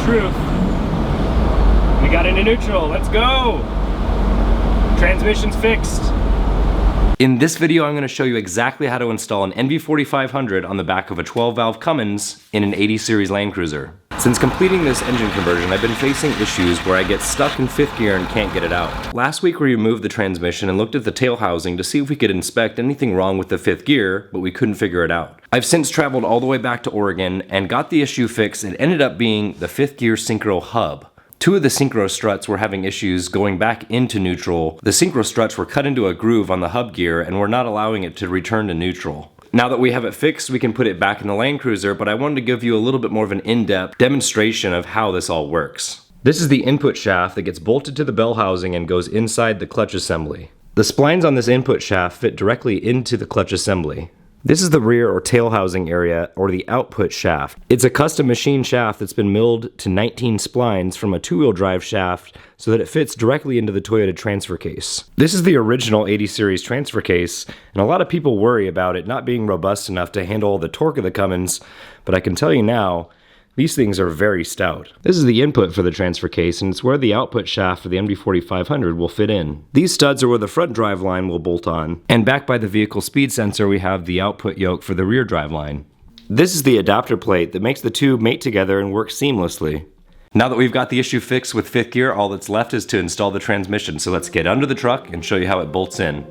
truth. We got into neutral, let's go! Transmission's fixed. In this video, I'm going to show you exactly how to install an NV4500 on the back of a 12-valve Cummins in an 80 series Land Cruiser. Since completing this engine conversion, I've been facing issues where I get stuck in 5th gear and can't get it out. Last week we removed the transmission and looked at the tail housing to see if we could inspect anything wrong with the 5th gear, but we couldn't figure it out. I've since traveled all the way back to Oregon and got the issue fixed. It ended up being the 5th gear synchro hub. Two of the synchro struts were having issues going back into neutral. The synchro struts were cut into a groove on the hub gear and were not allowing it to return to neutral. Now that we have it fixed, we can put it back in the Land Cruiser, but I wanted to give you a little bit more of an in-depth demonstration of how this all works. This is the input shaft that gets bolted to the bell housing and goes inside the clutch assembly. The splines on this input shaft fit directly into the clutch assembly. This is the rear or tail housing area, or the output shaft. It's a custom machine shaft that's been milled to 19 splines from a 2-wheel drive shaft so that it fits directly into the Toyota transfer case. This is the original 80 series transfer case, and a lot of people worry about it not being robust enough to handle the torque of the Cummins, but I can tell you now, these things are very stout. This is the input for the transfer case, and it's where the output shaft for the NV4500 will fit in. These studs are where the front drive line will bolt on, and back by the vehicle speed sensor we have the output yoke for the rear drive line. This is the adapter plate that makes the two mate together and work seamlessly. Now that we've got the issue fixed with 5th gear, all that's left is to install the transmission, so let's get under the truck and show you how it bolts in.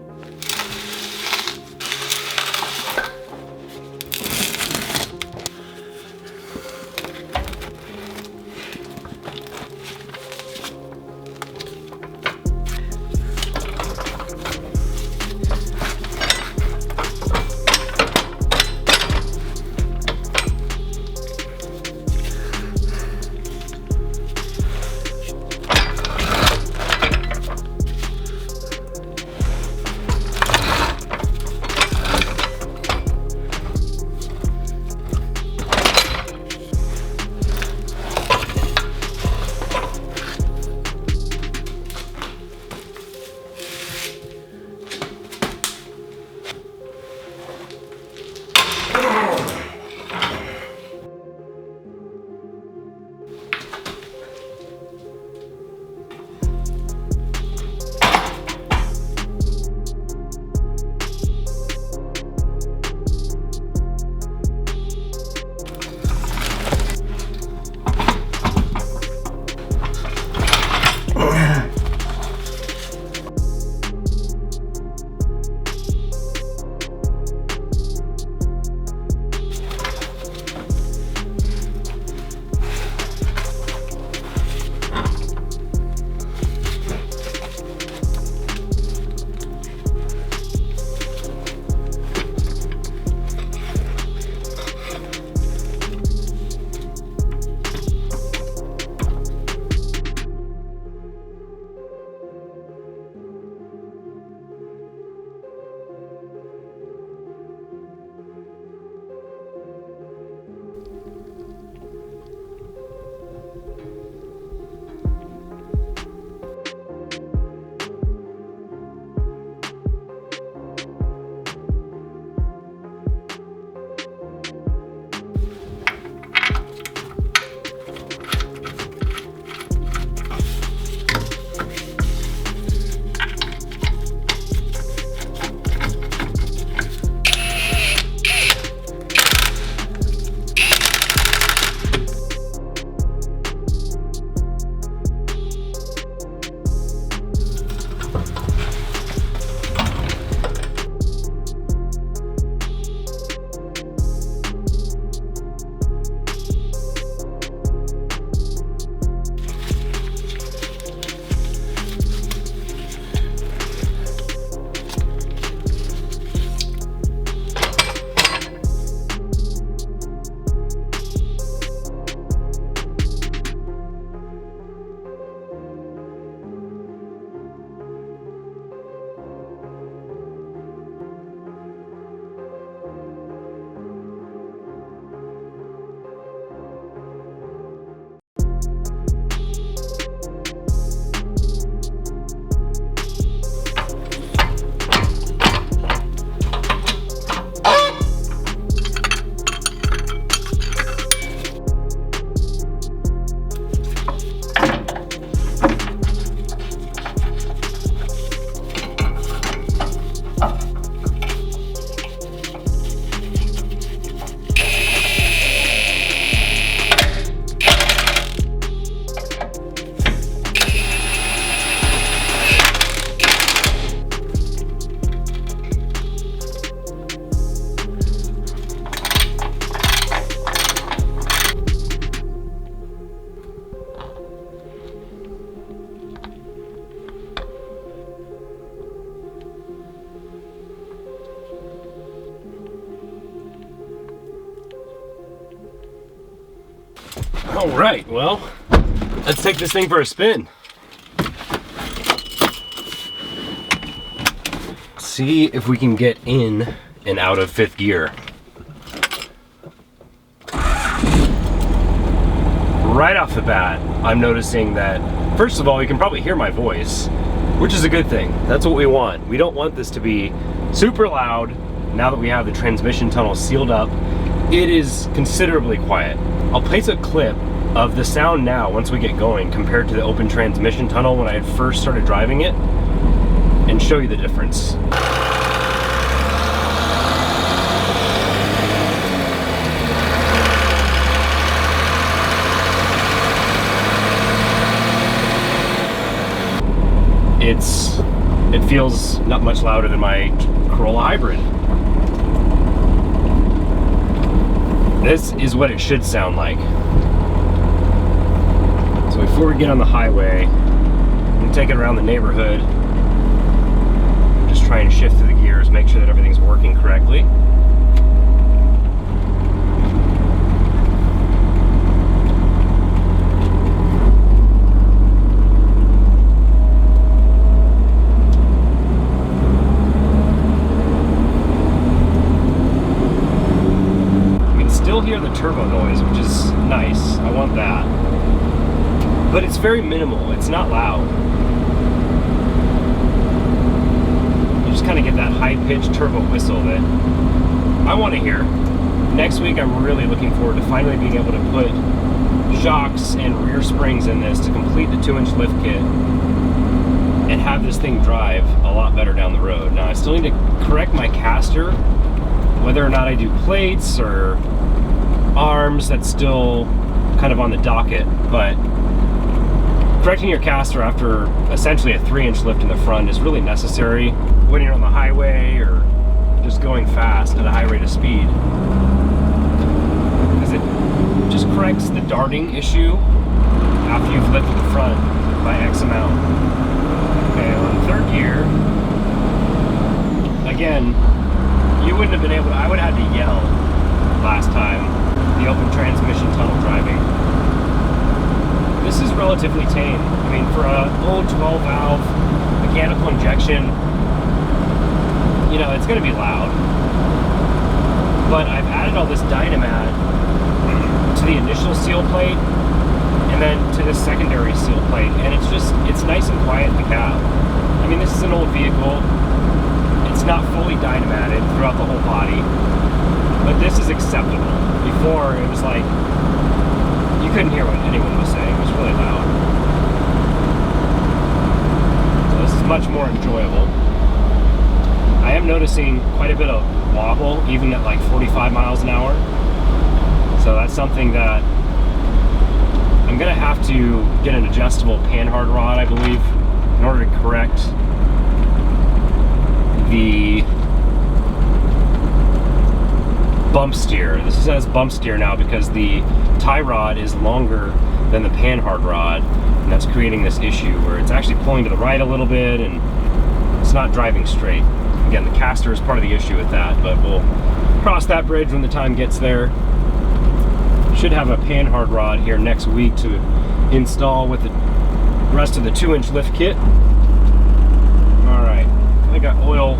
All right, well, let's take this thing for a spin. See if we can get in and out of fifth gear. Right off the bat, I'm noticing that, first of all, you can probably hear my voice, which is a good thing. That's what we want. We don't want this to be super loud. Now that we have the transmission tunnel sealed up, it is considerably quiet. I'll place a clip of the sound now once we get going compared to the open transmission tunnel when I had first started driving it and show you the difference. It feels not much louder than my Corolla Hybrid. This is what it should sound like. So before we get on the highway, I'm gonna take it around the neighborhood. Just try and shift through the gears, make sure that everything's working correctly. Hear the turbo noise, which is nice. I want that. But it's very minimal. It's not loud. You just kind of get that high-pitched turbo whistle that I want to hear. Next week, I'm really looking forward to finally being able to put shocks and rear springs in this to complete the 2-inch lift kit and have this thing drive a lot better down the road. Now, I still need to correct my caster, whether or not I do plates or arms. That's still kind of on the docket, but correcting your caster after essentially a 3-inch lift in the front is really necessary when you're on the highway or just going fast at a high rate of speed, because it just corrects the darting issue after you've lifted the front by X amount. Okay, on third gear, again, you wouldn't have been able to, I would have had to yell last time, the open transmission tunnel driving. This is relatively tame. I mean, for an old 12 valve mechanical injection, you know, it's going to be loud. But I've added all this Dynamat to the initial seal plate and then to this secondary seal plate, and it's nice and quiet in the cab. I mean, this is an old vehicle. It's not fully Dynamated throughout the whole body, but this is acceptable. Before, it was like, you couldn't hear what anyone was saying. It was really loud. So this is much more enjoyable. I am noticing quite a bit of wobble, even at like 45 miles an hour. So that's something that I'm gonna have to get an adjustable panhard rod, I believe, in order to correct the bump steer. This says bump steer now because the tie rod is longer than the panhard rod, and that's creating this issue where it's actually pulling to the right a little bit and it's not driving straight. Again, the caster is part of the issue with that, but we'll cross that bridge when the time gets there. Should have a panhard rod here next week to install with the rest of the 2-inch lift kit. All right, I got oil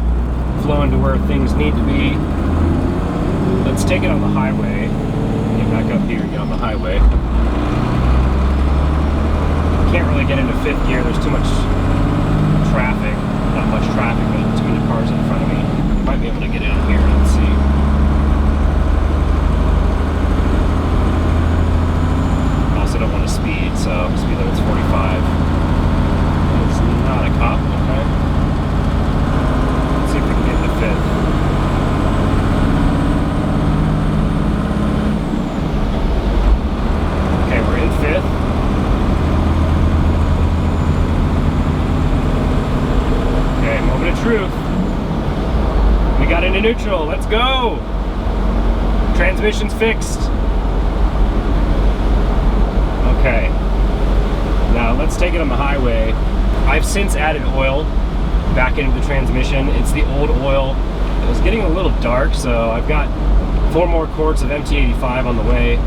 flowing to where things need to be. Let's take it on the highway. Get back up here and get on the highway. Can't really get into fifth gear. There's too much traffic. Not much traffic, but too many cars in front of me. Might be able to get in here. Let's see. Also don't want to speed, so speed limit's 45. It's not a cop, okay? Let's see if we can get into fifth. Fifth. Okay, moment of truth. We got into neutral. Let's go. Transmission's fixed. Okay. Now let's take it on the highway. I've since added oil back into the transmission. It's the old oil. It was getting a little dark, so I've got 4 more quarts of MT85 on the way.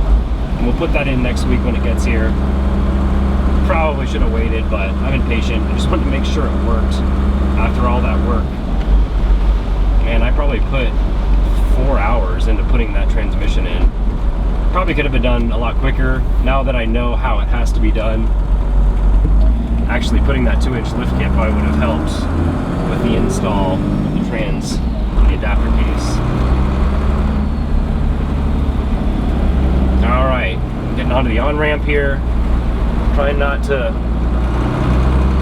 And we'll put that in next week when it gets here. Probably should have waited, but I've been patient. I just wanted to make sure it worked after all that work. Man, I probably put 4 hours into putting that transmission in. Probably could have been done a lot quicker. Now that I know how it has to be done, actually putting that 2-inch lift kit probably would have helped with the install of the trans, the adapter case. All right, getting onto the on-ramp here. Trying not to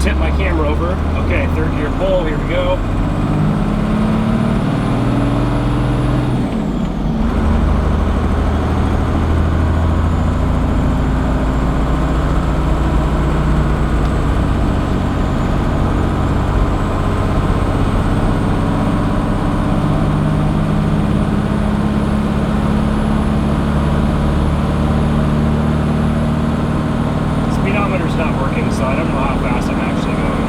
tip my camera over. Okay, third gear pull, here we go. So I don't know how fast I'm actually going.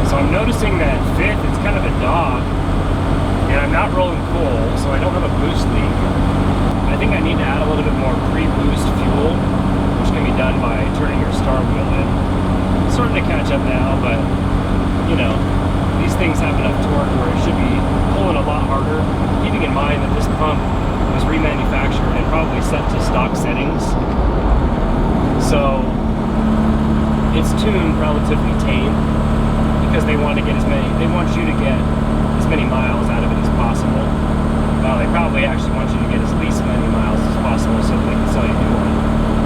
So I'm noticing that fifth, it's kind of a dog. And I'm not rolling coal, so I don't have a boost leak. I think I need to add a little bit more pre-boost fuel, which can be done by turning your star wheel in. It's starting to catch up now, but you know, these things have enough torque where it should be pulling a lot harder, keeping in mind that this pump was remanufactured and probably set to stock settings. So it's tuned relatively tame because they want to get they want you to get as many miles out of it as possible. Well, they probably actually want you to get as least many miles as possible so they can sell you a new one.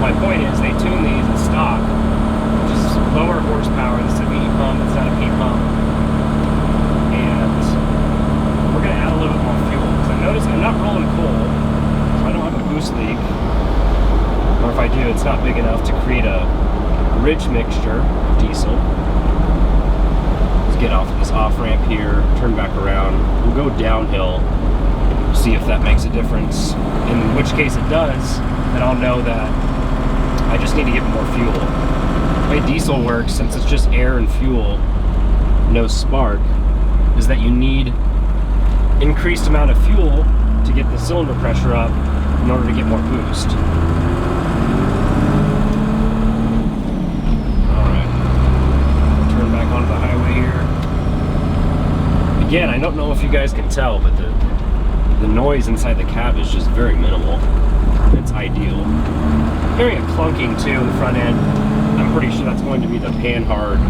My point is, they tune these in stock, which is lower horsepower. This is a V pump, it's not a P pump. And we're going to add a little bit more fuel, because I noticed I'm not rolling coal, so I don't have a boost leak. Or if I do, it's not big enough to create a rich mixture of diesel. Get off this off ramp here, turn back around, we'll go downhill, see if that makes a difference, in which case it does, then I'll know that I just need to get more fuel. The way diesel works, since it's just air and fuel, no spark, is that you need increased amount of fuel to get the cylinder pressure up in order to get more boost. Onto the highway here. Again, I don't know if you guys can tell, but the noise inside the cab is just very minimal. It's ideal. Hearing a clunking too in the front end. I'm pretty sure that's going to be the panhard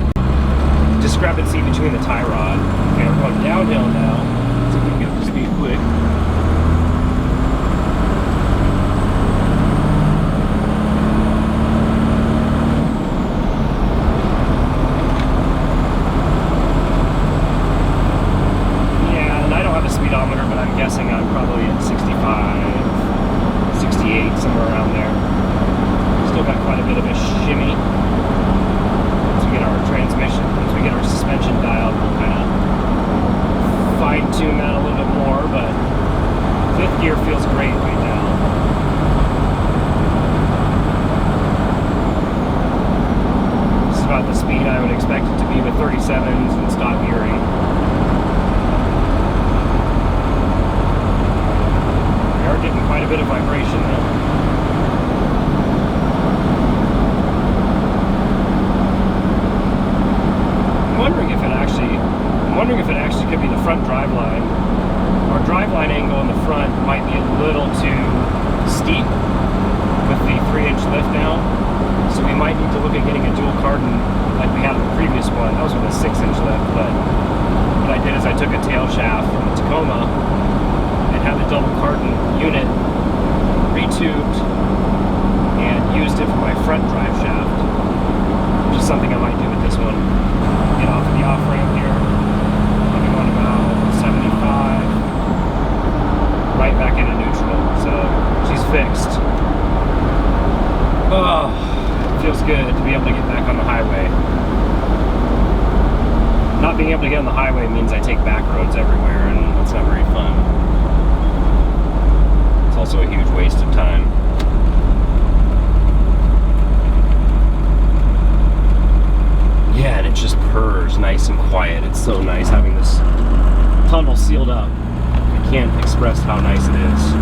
discrepancy between the tie rod. Okay, we're going downhill now. So we can get up to speed quick. But I'm guessing I'm probably at 65, 68, somewhere around there. Still got quite a bit of a shimmy. Once we get our transmission, once we get our suspension dialed, we'll kind of fine tune that a little bit more, but fifth gear feels great right now. This is about the speed I would expect it to be with 37s and stock gearing. Getting quite a bit of vibration though. I'm wondering if it actually could be the front driveline. Our driveline angle in the front might be a little too steep with the 3-inch lift now. So we might need to look at getting a dual cardan like we had in the previous one. That was with a 6-inch lift, but what I did is I took a tail shaft from the Tacoma and had the double cardan unit retubed and used it for my front drive shaft, which is something I might do with this one. Get off of the off ramp here. I'll be going about 75, right back into neutral. So she's fixed. Oh, it feels good to be able to get back on the highway. the highway means I take back roads everywhere, and that's not very fun. It's also a huge waste of time. Yeah, and it just purrs nice and quiet. It's so nice having this tunnel sealed up. I can't express how nice it is.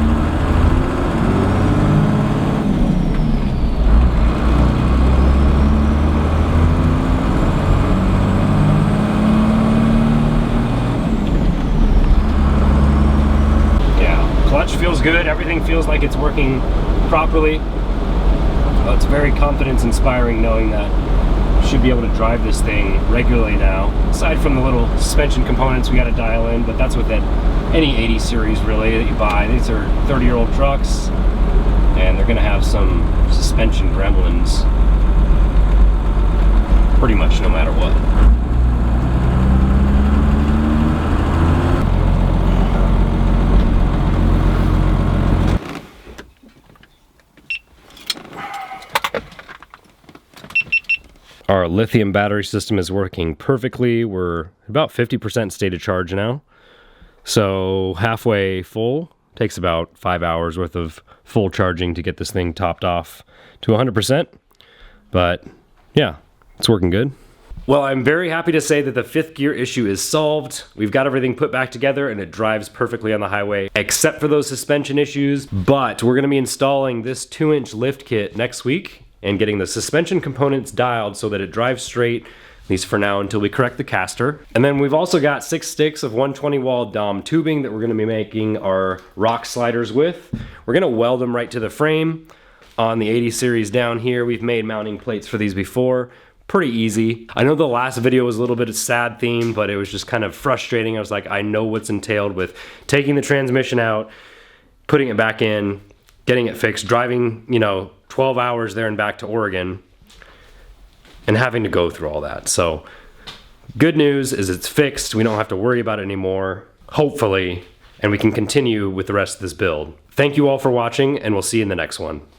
Clutch feels good, everything feels like it's working properly. It's very confidence inspiring knowing that I should be able to drive this thing regularly now. Aside from the little suspension components we got to dial in, but that's with any 80 series really that you buy. These are 30-year-old trucks, and they're gonna have some suspension gremlins pretty much no matter what. Our lithium battery system is working perfectly. We're about 50% state of charge now. So halfway full. Takes about 5 hours worth of full charging to get this thing topped off to 100%. But yeah, it's working good. Well, I'm very happy to say that the fifth gear issue is solved. We've got everything put back together and it drives perfectly on the highway, except for those suspension issues. But we're gonna be installing this 2-inch lift kit next week and getting the suspension components dialed so that it drives straight, at least for now, until we correct the caster. And then we've also got 6 sticks of 120 wall Dom tubing that we're gonna be making our rock sliders with. We're gonna weld them right to the frame. On the 80 series down here, we've made mounting plates for these before. Pretty easy. I know the last video was a little bit of sad theme, but it was just kind of frustrating. I was like, I know what's entailed with taking the transmission out, putting it back in, getting it fixed, driving, 12 hours there and back to Oregon, and having to go through all that. So good news is it's fixed. We don't have to worry about it anymore, hopefully, and we can continue with the rest of this build. Thank you all for watching, and we'll see you in the next one.